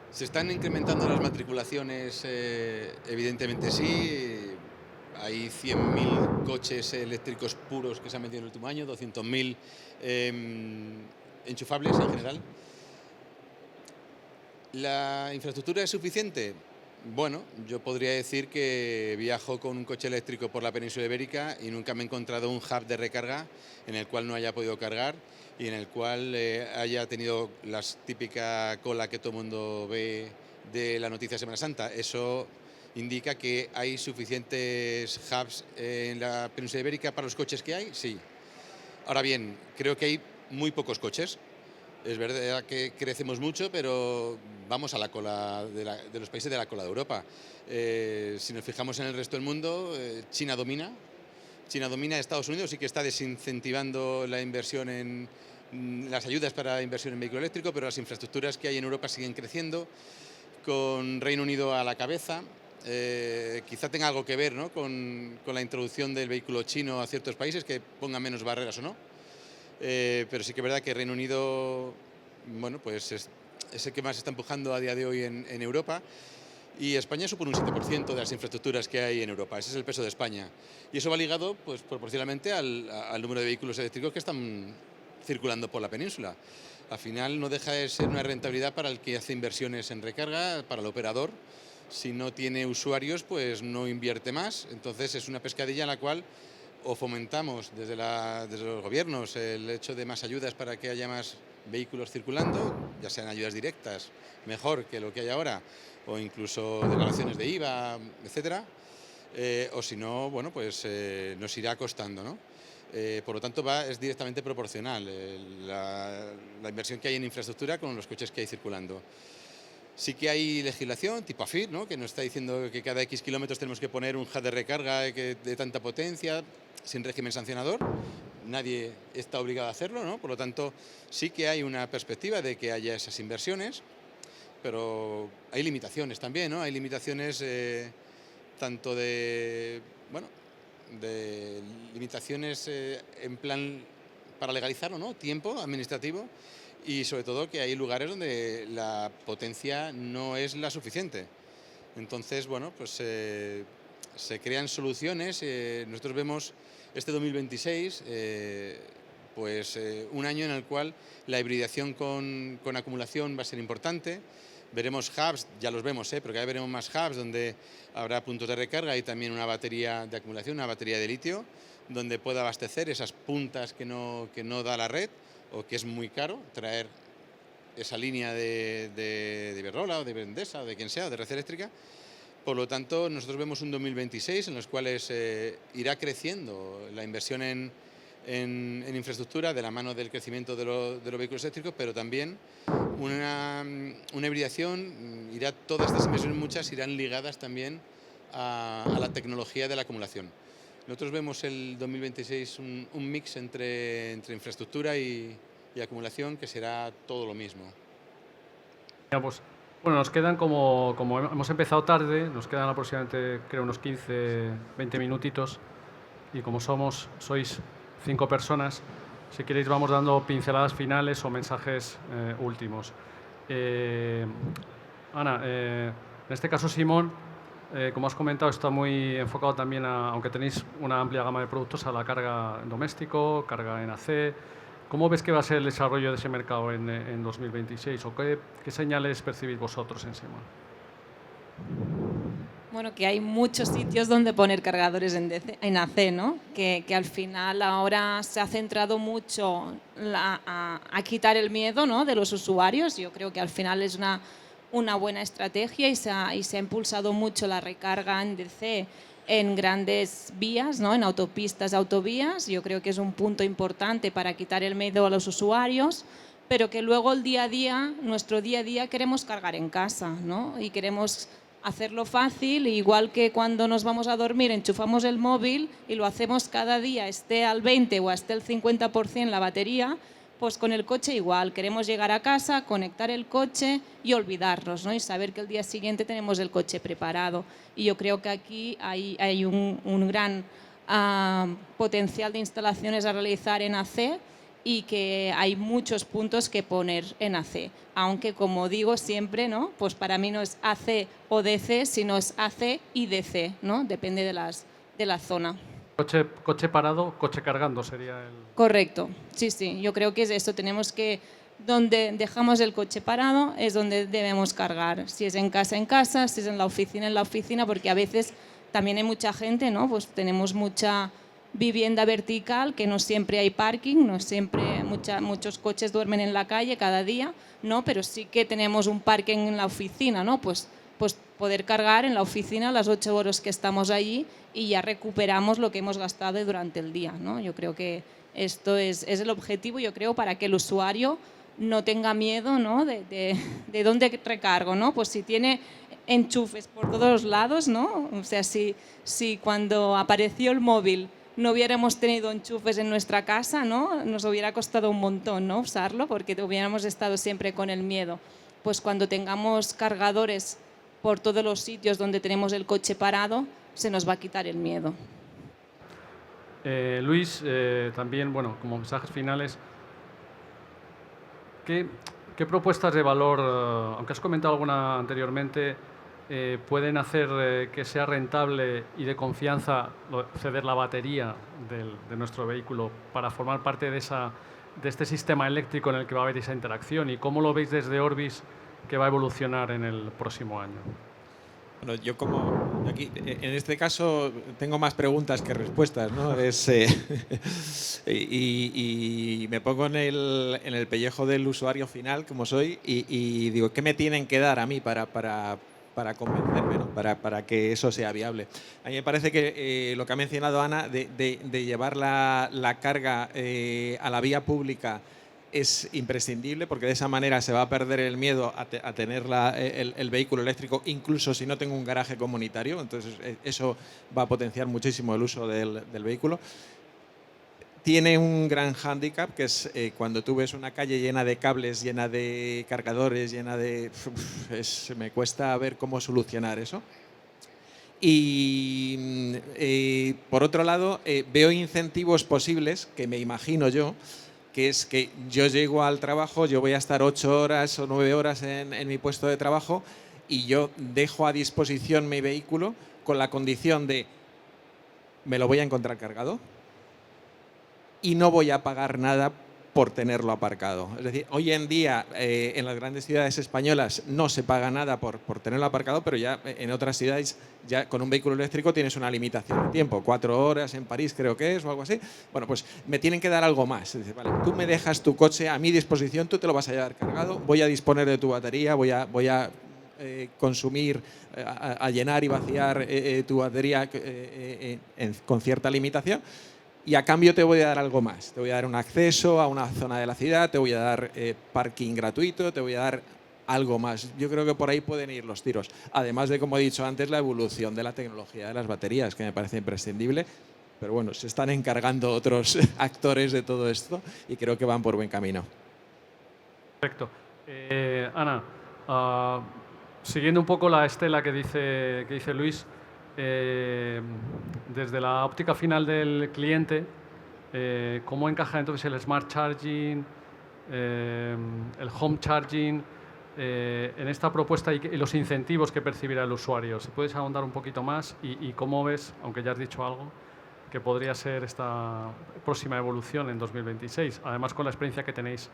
¿se están incrementando las matriculaciones? Evidentemente sí. Hay 100.000 coches eléctricos puros que se han vendido en el último año, 200.000 enchufables en general. ¿La infraestructura es suficiente? Bueno, yo podría decir que viajo con un coche eléctrico por la península ibérica y nunca me he encontrado un hub de recarga en el cual no haya podido cargar y en el cual haya tenido la típica cola que todo el mundo ve de la noticia de Semana Santa. Eso indica que hay suficientes hubs en la península ibérica para los coches que hay, sí. Ahora bien, creo que hay muy pocos coches. Es verdad que crecemos mucho, pero vamos a la cola de los países de la cola de Europa. Si nos fijamos en el resto del mundo, China domina. China domina, Estados Unidos sí que está desincentivando la inversión en las ayudas para inversión en vehículo eléctrico, pero las infraestructuras que hay en Europa siguen creciendo, con Reino Unido a la cabeza. Quizá tenga algo que ver, ¿no?, con la introducción del vehículo chino a ciertos países que pongan menos barreras o no. Pero sí que es verdad que Reino Unido, bueno, pues es el que más está empujando a día de hoy en Europa, y España supone un 7% de las infraestructuras que hay en Europa. Ese es el peso de España. Y eso va ligado, pues, proporcionalmente al número de vehículos eléctricos que están circulando por la península. Al final no deja de ser una rentabilidad para el que hace inversiones en recarga, para el operador. Si no tiene usuarios, pues no invierte más. Entonces es una pescadilla en la cual o fomentamos desde los gobiernos el hecho de más ayudas para que haya más vehículos circulando, ya sean ayudas directas, mejor que lo que hay ahora, o incluso declaraciones de IVA, etcétera, o si no, bueno, pues nos irá costando, ¿no? Por lo tanto, es directamente proporcional la inversión que hay en infraestructura con los coches que hay circulando. Sí que hay legislación tipo AFIR, ¿no?, que nos está diciendo que cada X kilómetros tenemos que poner un hub de recarga de tanta potencia, sin régimen sancionador. Nadie está obligado a hacerlo, ¿no? Por lo tanto, sí que hay una perspectiva de que haya esas inversiones, pero hay limitaciones también, ¿no? Hay limitaciones tanto de limitaciones en plan para legalizarlo, ¿no?, tiempo administrativo, y sobre todo que hay lugares donde la potencia no es la suficiente. Entonces, bueno, pues se crean soluciones. Nosotros vemos este 2026 un año en el cual la hibridación con acumulación va a ser importante. Veremos hubs, ya los vemos, pero cada vez veremos más hubs donde habrá puntos de recarga y también una batería de acumulación, una batería de litio, donde pueda abastecer esas puntas que no da la red, o que es muy caro traer esa línea de Iberdrola o de Endesa o de quien sea, de red eléctrica. Por lo tanto, nosotros vemos un 2026 en los cuales irá creciendo la inversión en infraestructura de la mano del crecimiento de los vehículos eléctricos, pero también una hibridación, todas estas inversiones, muchas irán ligadas también a la tecnología de la acumulación. Nosotros vemos el 2026 un mix entre infraestructura y acumulación, que será todo lo mismo. Ya, pues, bueno, nos quedan, como hemos empezado tarde, nos quedan aproximadamente, creo, unos 15, 20 minutitos, y como sois 5 personas, si queréis vamos dando pinceladas finales o mensajes últimos. Ana, en este caso Simón, como has comentado, está muy enfocado también, aunque tenéis una amplia gama de productos, a la carga en doméstico, carga en AC. ¿Cómo ves que va a ser el desarrollo de ese mercado en 2026? ¿O qué señales percibís vosotros en Simón? Bueno, que hay muchos sitios donde poner cargadores en AC, ¿no? Que al final ahora se ha centrado mucho a quitar el miedo, ¿no?, de los usuarios. Yo creo que al final es una buena estrategia y se ha impulsado mucho la recarga en DC en grandes vías, ¿no? En autopistas, autovías. Yo creo que es un punto importante para quitar el miedo a los usuarios, pero que luego el día a día, nuestro día a día, queremos cargar en casa, ¿no? Y queremos hacerlo fácil, igual que cuando nos vamos a dormir enchufamos el móvil y lo hacemos cada día, esté al 20 o esté al 50% la batería, pues con el coche igual, queremos llegar a casa, conectar el coche y olvidarnos, ¿no? Y saber que el día siguiente tenemos el coche preparado. Y yo creo que aquí hay un gran potencial de instalaciones a realizar en AC y que hay muchos puntos que poner en AC. Aunque, como digo siempre, ¿no? Pues para mí no es AC o DC, sino es AC y DC, ¿no? Depende de la zona. Coche parado, coche cargando sería el... Correcto, sí, sí, yo creo que es eso, tenemos que, donde dejamos el coche parado es donde debemos cargar, si es en casa, si es en la oficina, porque a veces también hay mucha gente, ¿no? Pues tenemos mucha vivienda vertical, que no siempre hay parking, no siempre muchos coches duermen en la calle cada día, ¿no? Pero sí que tenemos un parking en la oficina, ¿no? Pues poder cargar en la oficina las 8 horas que estamos allí y ya recuperamos lo que hemos gastado durante el día, ¿no? Yo creo que esto es el objetivo, yo creo, para que el usuario no tenga miedo, ¿no? de dónde recargo, ¿no? Pues si tiene enchufes por todos los lados, ¿no? O sea, si cuando apareció el móvil no hubiéramos tenido enchufes en nuestra casa, ¿no? Nos hubiera costado un montón, ¿no? Usarlo, porque hubiéramos estado siempre con el miedo. Pues cuando tengamos cargadores por todos los sitios donde tenemos el coche parado, se nos va a quitar el miedo. Luis, también, bueno, como mensajes finales, ¿qué propuestas de valor, aunque has comentado alguna anteriormente, pueden hacer que sea rentable y de confianza ceder la batería de nuestro vehículo para formar parte de este sistema eléctrico en el que va a haber esa interacción? ¿Y cómo lo veis desde Orbis que va a evolucionar en el próximo año? Bueno, yo como aquí, en este caso tengo más preguntas que respuestas, ¿no? Y me pongo en el pellejo del usuario final, como soy, y digo, ¿qué me tienen que dar a mí para convencerme, ¿no? para que eso sea viable? A mí me parece que lo que ha mencionado Ana, de llevar la carga a la vía pública, es imprescindible, porque de esa manera se va a perder el miedo a tener el vehículo eléctrico, incluso si no tengo un garaje comunitario. Entonces eso va a potenciar muchísimo el uso del vehículo. Tiene un gran hándicap, que es cuando tú ves una calle llena de cables, llena de cargadores, llena de... me cuesta ver cómo solucionar eso. Y por otro lado, veo incentivos posibles, que me imagino yo, que es que yo llego al trabajo, yo voy a estar 8 horas o 9 horas en mi puesto de trabajo y yo dejo a disposición mi vehículo con la condición de me lo voy a encontrar cargado y no voy a pagar nada por tenerlo aparcado. Es decir, hoy en día en las grandes ciudades españolas no se paga nada por tenerlo aparcado, pero ya en otras ciudades, ya con un vehículo eléctrico tienes una limitación de tiempo, 4 horas en París creo que es o algo así. Bueno, pues me tienen que dar algo más. Es decir, vale, tú me dejas tu coche a mi disposición, tú te lo vas a llevar cargado, voy a disponer de tu batería, voy a consumir, a llenar y vaciar tu batería con cierta limitación. Y a cambio te voy a dar algo más. Te voy a dar un acceso a una zona de la ciudad, te voy a dar parking gratuito, te voy a dar algo más. Yo creo que por ahí pueden ir los tiros. Además de, como he dicho antes, la evolución de la tecnología de las baterías, que me parece imprescindible. Pero bueno, se están encargando otros actores de todo esto y creo que van por buen camino. Perfecto. Ana, siguiendo un poco la estela que dice Luis, desde la óptica final del cliente, ¿cómo encaja entonces el Smart Charging, el Home Charging en esta propuesta y los incentivos que percibirá el usuario? ¿Se puedes ahondar un poquito más y cómo ves, aunque ya has dicho algo, que podría ser esta próxima evolución en 2026, además con la experiencia que tenéis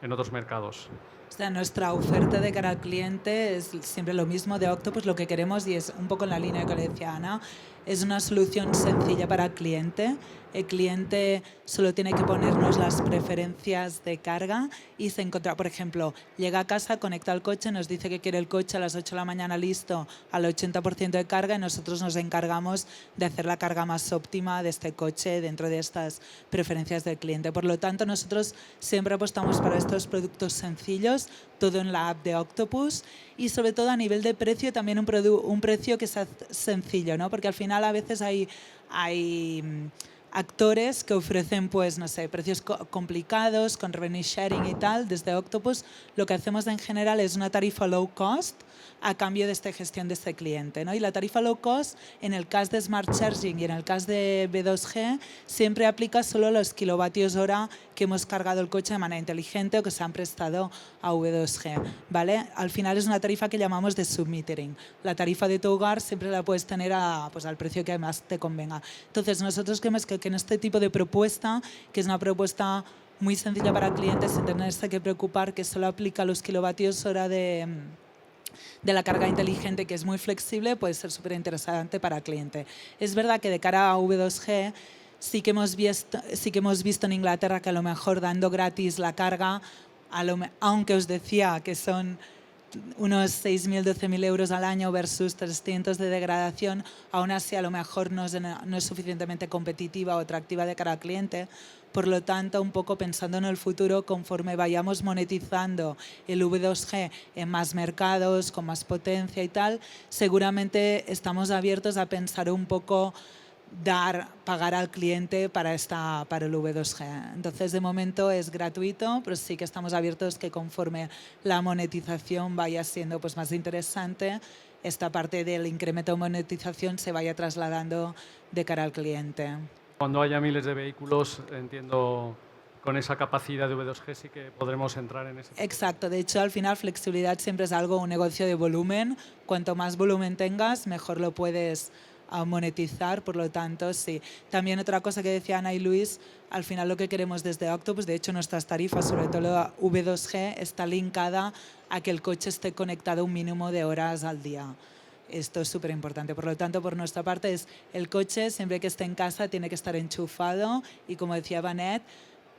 en otros mercados? O sea, nuestra oferta de cara al cliente es siempre lo mismo de Octopus. Lo que queremos, y es un poco en la línea que le decía Ana, es una solución sencilla para el cliente, el cliente solo tiene que ponernos las preferencias de carga y se encuentra, por ejemplo, llega a casa, conecta el coche, nos dice que quiere el coche a las 8 de la mañana listo al 80% de carga y nosotros nos encargamos de hacer la carga más óptima de este coche dentro de estas preferencias del cliente. Por lo tanto, nosotros siempre apostamos para estos productos sencillos, todo en la app de Octopus y sobre todo a nivel de precio también un precio que sea sencillo, ¿no? Porque al final a veces hay actores que ofrecen, pues, no sé, precios complicados, con revenue sharing y tal. Desde Octopus lo que hacemos en general es una tarifa low cost a cambio de esta gestión de este cliente, ¿no? Y la tarifa low cost, en el caso de Smart Charging y en el caso de B2G, siempre aplica solo los kilovatios hora que hemos cargado el coche de manera inteligente o que se han prestado a V2G, ¿vale? Al final es una tarifa que llamamos de submetering. La tarifa de tu hogar siempre la puedes tener pues, al precio que más te convenga. Entonces, nosotros creemos que en este tipo de propuesta, que es una propuesta muy sencilla para clientes sin tenerse que preocupar, que solo aplica los kilovatios hora de la carga inteligente, que es muy flexible, puede ser súper interesante para el cliente. Es verdad que de cara a V2G sí que hemos visto en Inglaterra que a lo mejor dando gratis la carga, aunque os decía que son unos 6.000, 12.000 euros al año versus 300 de degradación, aún así a lo mejor no es suficientemente competitiva o atractiva de cara al cliente. Por lo tanto, un poco pensando en el futuro, conforme vayamos monetizando el V2G en más mercados, con más potencia y tal, seguramente estamos abiertos a pensar un poco pagar al cliente para el V2G. Entonces, de momento es gratuito, pero sí que estamos abiertos que conforme la monetización vaya siendo pues, más interesante, esta parte del incremento de monetización se vaya trasladando de cara al cliente. Cuando haya miles de vehículos, entiendo, con esa capacidad de V2G sí que podremos entrar en ese. Exacto. De hecho, al final, flexibilidad siempre es un negocio de volumen. Cuanto más volumen tengas, mejor lo puedes monetizar. Por lo tanto, sí. También otra cosa que decía Ana y Luis, al final lo que queremos desde Octopus, de hecho, nuestras tarifas, sobre todo la V2G, está linkada a que el coche esté conectado un mínimo de horas al día. Esto es súper importante. Por lo tanto, por nuestra parte, el coche, siempre que esté en casa, tiene que estar enchufado y, como decía Vanet,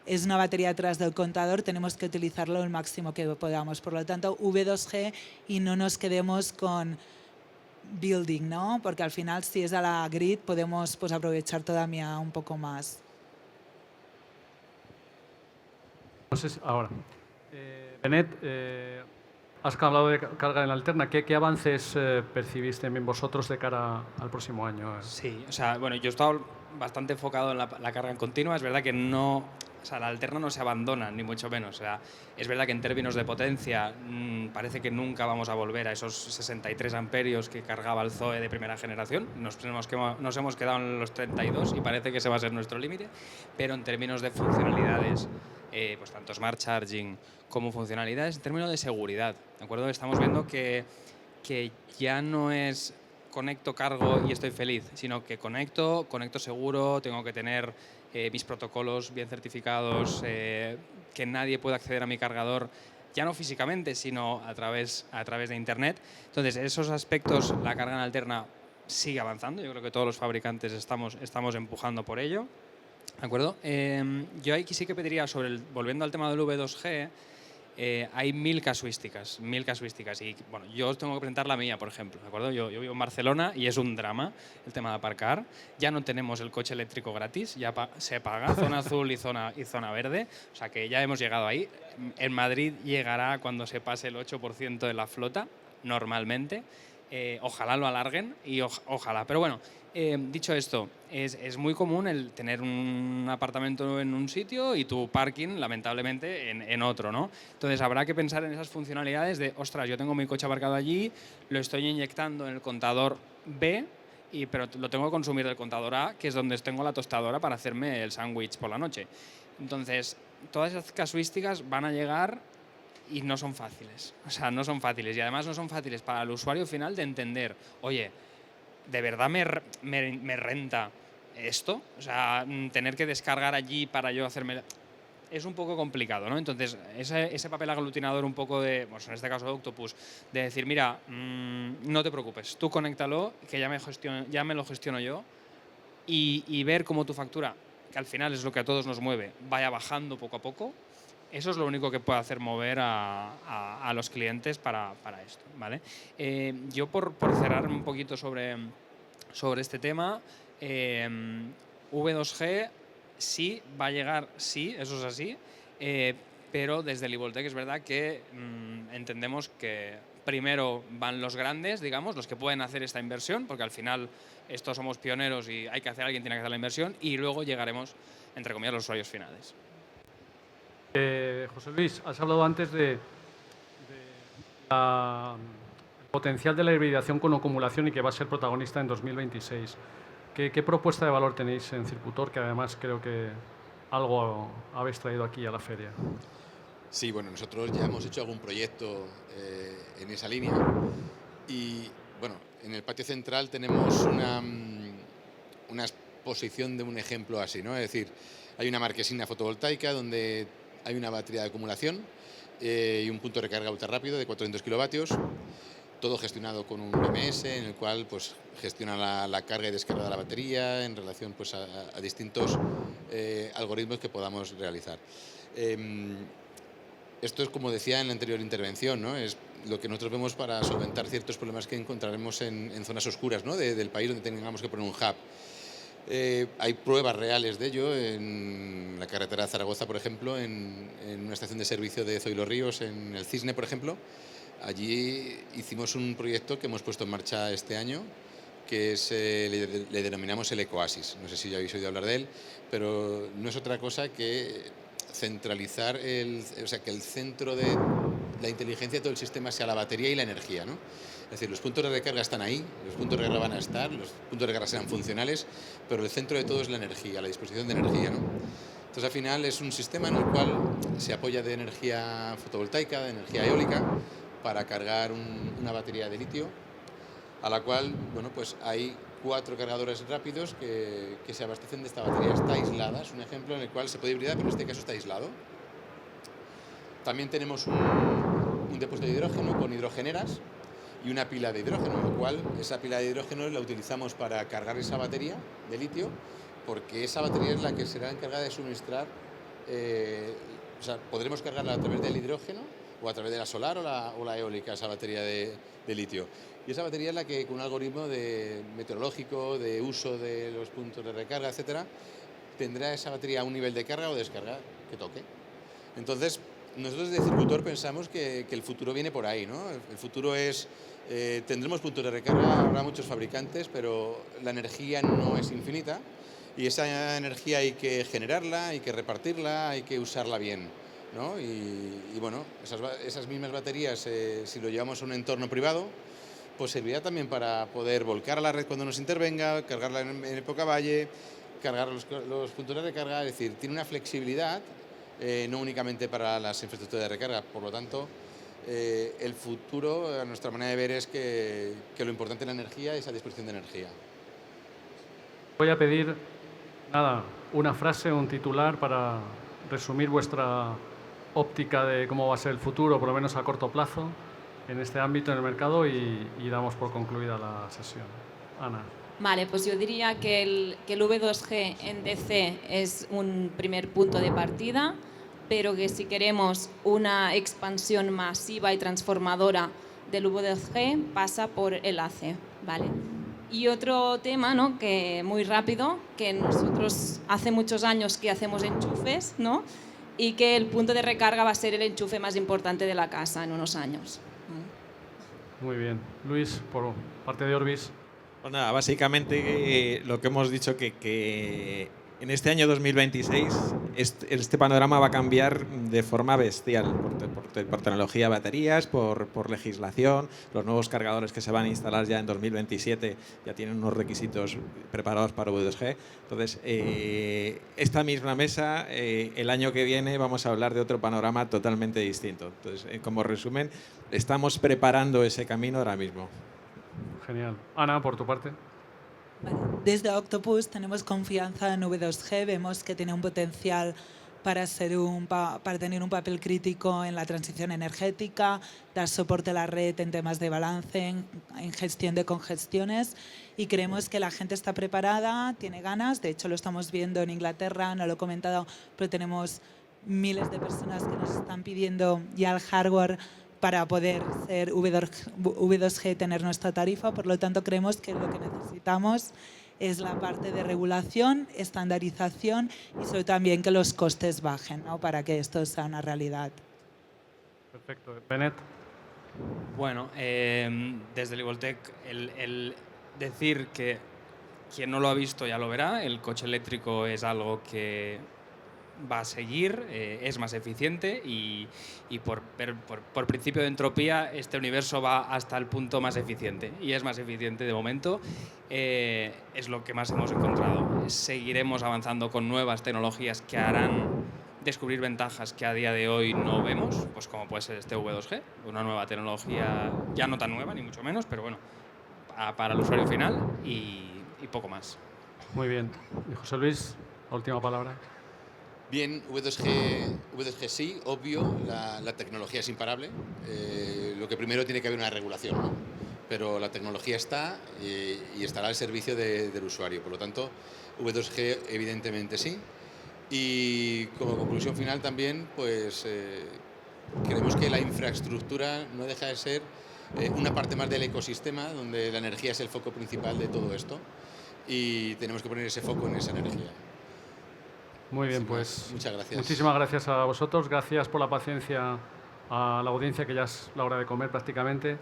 es una batería detrás del contador, tenemos que utilizarlo el máximo que podamos. Por lo tanto, V2G y no nos quedemos con building, ¿no? Porque al final, si es a la grid, podemos pues, aprovechar todavía un poco más. No sé si, ahora. Benet, has hablado de carga en alterna. ¿Qué avances percibís también vosotros de cara al próximo año? Sí, o sea, bueno, yo he estado bastante enfocado en la carga en continua. Es verdad que no, o sea, la alterna no se abandona, ni mucho menos. O sea, es verdad que en términos de potencia parece que nunca vamos a volver a esos 63 amperios que cargaba el Zoe de primera generación. Nos hemos quedado en los 32 y parece que ese va a ser nuestro límite. Pero en términos de funcionalidades, pues tanto Smart Charging como funcionalidades, en términos de seguridad, ¿de acuerdo? Estamos viendo que ya no es conecto, cargo y estoy feliz, sino que conecto seguro, tengo que tener mis protocolos bien certificados, que nadie pueda acceder a mi cargador, ya no físicamente, sino a través de Internet. Entonces, esos aspectos, la carga en alterna sigue avanzando. Yo creo que todos los fabricantes estamos empujando por ello. ¿De acuerdo? Yo aquí sí que pediría, volviendo al tema del V2G, hay 1000 casuísticas. Y bueno, yo os tengo que presentar la mía, por ejemplo. ¿De acuerdo? Yo vivo en Barcelona y es un drama el tema de aparcar. Ya no tenemos el coche eléctrico gratis, ya se paga zona azul y zona verde. O sea que ya hemos llegado ahí. En Madrid llegará cuando se pase el 8% de la flota, normalmente. Ojalá lo alarguen y ojalá. Pero bueno, dicho esto, es muy común el tener un apartamento en un sitio y tu parking, lamentablemente, en otro, ¿no? Entonces habrá que pensar en esas funcionalidades de, ostras, yo tengo mi coche aparcado allí, lo estoy inyectando en el contador B, pero lo tengo que consumir del contador A, que es donde tengo la tostadora para hacerme el sándwich por la noche. Entonces, todas esas casuísticas van a llegar y no son fáciles. O sea, no son fáciles. Y además no son fáciles para el usuario final de entender, oye, ¿de verdad me renta esto? O sea, tener que descargar allí para yo hacerme... Es un poco complicado, ¿no? Entonces, ese papel aglutinador un poco de, pues en este caso de Octopus, de decir, mira, no te preocupes, tú conéctalo, que ya me lo gestiono yo, y ver cómo tu factura que al final es lo que a todos nos mueve, vaya bajando poco a poco, eso es lo único que puede hacer mover a los clientes para esto, ¿vale? Yo por cerrar un poquito sobre este tema, V2G sí va a llegar, sí, eso es así, pero desde el Ivoltec es verdad que entendemos que primero van los grandes, digamos, los que pueden hacer esta inversión, porque al final estos somos pioneros y alguien tiene que hacer la inversión, y luego llegaremos, entre comillas, a los usuarios finales. José Luis, has hablado antes de el potencial de la hibridación con acumulación y que va a ser protagonista en 2026. ¿Qué propuesta de valor tenéis en Circutor, que además creo que algo habéis traído aquí a la feria? Sí, bueno, nosotros ya hemos hecho algún proyecto en esa línea y, bueno, en el patio central tenemos una exposición de un ejemplo así, ¿no? Es decir, hay una marquesina fotovoltaica donde hay una batería de acumulación y un punto de recarga ultra rápido de 400 kilovatios, todo gestionado con un BMS en el cual pues, gestiona la carga y descarga de la batería en relación pues, a distintos algoritmos que podamos realizar. Esto es, como decía en la anterior intervención, ¿no? Es lo que nosotros vemos para solventar ciertos problemas que encontraremos en zonas oscuras, ¿no? del país donde tengamos que poner un hub. Hay pruebas reales de ello en la carretera de Zaragoza, por ejemplo, en una estación de servicio de Zoilo Ríos, en el Cisne, por ejemplo. Allí hicimos un proyecto que hemos puesto en marcha este año, que es, le denominamos el Ecoasis. No sé si ya habéis oído hablar de él, pero no es otra cosa que centralizar, o sea, que el centro de la inteligencia de todo el sistema sea la batería y la energía, ¿no? Es decir, los puntos de recarga están ahí, los puntos de recarga van a estar, los puntos de recarga serán funcionales, pero el centro de todo es la energía, la disposición de energía, ¿no? Entonces, al final es un sistema en el cual se apoya de energía fotovoltaica, de energía eólica, para cargar una batería de litio, a la cual, bueno, pues hay 4 cargadores rápidos que se abastecen de esta batería. Está aislada, es un ejemplo en el cual se puede hibridar, pero en este caso está aislado. También tenemos un depósito de hidrógeno con hidrogeneras y una pila de hidrógeno, lo cual esa pila de hidrógeno la utilizamos para cargar esa batería de litio, porque esa batería es la que será encargada de suministrar, o sea, podremos cargarla a través del hidrógeno o a través de la solar o la eólica, esa batería de litio. Y esa batería es la que, con un algoritmo meteorológico, de uso de los puntos de recarga, etcétera, tendrá esa batería a un nivel de carga o descarga que toque. Entonces, nosotros desde Circutor pensamos que el futuro viene por ahí, ¿no? El futuro es, tendremos puntos de recarga, habrá muchos fabricantes, pero la energía no es infinita y esa energía hay que generarla, hay que repartirla, hay que usarla bien, ¿no? Y bueno, esas mismas baterías, si lo llevamos a un entorno privado, pues servirá también para poder volcar a la red cuando nos intervenga, cargarla en época valle, cargar los puntos de recarga, es decir, tiene una flexibilidad, no únicamente para las infraestructuras de recarga. Por lo tanto, el futuro, a nuestra manera de ver, es que lo importante es la energía y esa disposición de energía. Voy a pedir, una frase, un titular para resumir vuestra óptica de cómo va a ser el futuro, por lo menos a corto plazo, en este ámbito en el mercado y damos por concluida la sesión. Ana. Vale, pues yo diría que el V2G en DC es un primer punto de partida, pero que si queremos una expansión masiva y transformadora del V2G pasa por el AC, ¿vale? Y otro tema, ¿no?, que muy rápido, que nosotros hace muchos años que hacemos enchufes, ¿no?, y que el punto de recarga va a ser el enchufe más importante de la casa en unos años. Muy bien. Luis, por parte de Orbis. Pues nada, básicamente lo que hemos dicho que en este año 2026 este panorama va a cambiar de forma bestial por tecnología de baterías, por legislación. Los nuevos cargadores que se van a instalar ya en 2027 ya tienen unos requisitos preparados para V2G. Entonces, esta misma mesa, el año que viene vamos a hablar de otro panorama totalmente distinto. Entonces, como resumen, estamos preparando ese camino ahora mismo. Genial. Ana, por tu parte. Desde Octopus tenemos confianza en V2G, vemos que tiene un potencial para tener un papel crítico en la transición energética, dar soporte a la red en temas de balance, en gestión de congestiones, y creemos que la gente está preparada, tiene ganas. De hecho, lo estamos viendo en Inglaterra, no lo he comentado, pero tenemos miles de personas que nos están pidiendo ya el hardware para poder ser V2G, tener nuestra tarifa. Por lo tanto, creemos que lo que necesitamos es la parte de regulación, estandarización y sobre todo también que los costes bajen, ¿no?, para que esto sea una realidad. Perfecto. Benet. Bueno, desde Livoltec, el decir que quien no lo ha visto ya lo verá, el coche eléctrico es algo que va a seguir, es más eficiente y por principio de entropía este universo va hasta el punto más eficiente y es más eficiente de momento, es lo que más hemos encontrado. Seguiremos avanzando con nuevas tecnologías que harán descubrir ventajas que a día de hoy no vemos, pues como puede ser este V2G, una nueva tecnología ya no tan nueva ni mucho menos, pero bueno, para el usuario final y poco más. Muy bien. Y José Luis, la última palabra. Bien, V2G sí, obvio, la tecnología es imparable. Lo que primero tiene que haber una regulación, ¿no? Pero la tecnología está y estará al servicio del usuario. Por lo tanto, V2G evidentemente sí. Y como conclusión final también, pues creemos que la infraestructura no deja de ser una parte más del ecosistema donde la energía es el foco principal de todo esto y tenemos que poner ese foco en esa energía. Muy bien, pues muchas gracias. Muchísimas gracias a vosotros, gracias por la paciencia a la audiencia, que ya es la hora de comer prácticamente,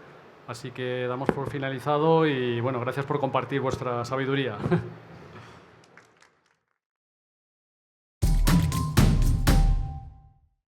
así que damos por finalizado y bueno, gracias por compartir vuestra sabiduría.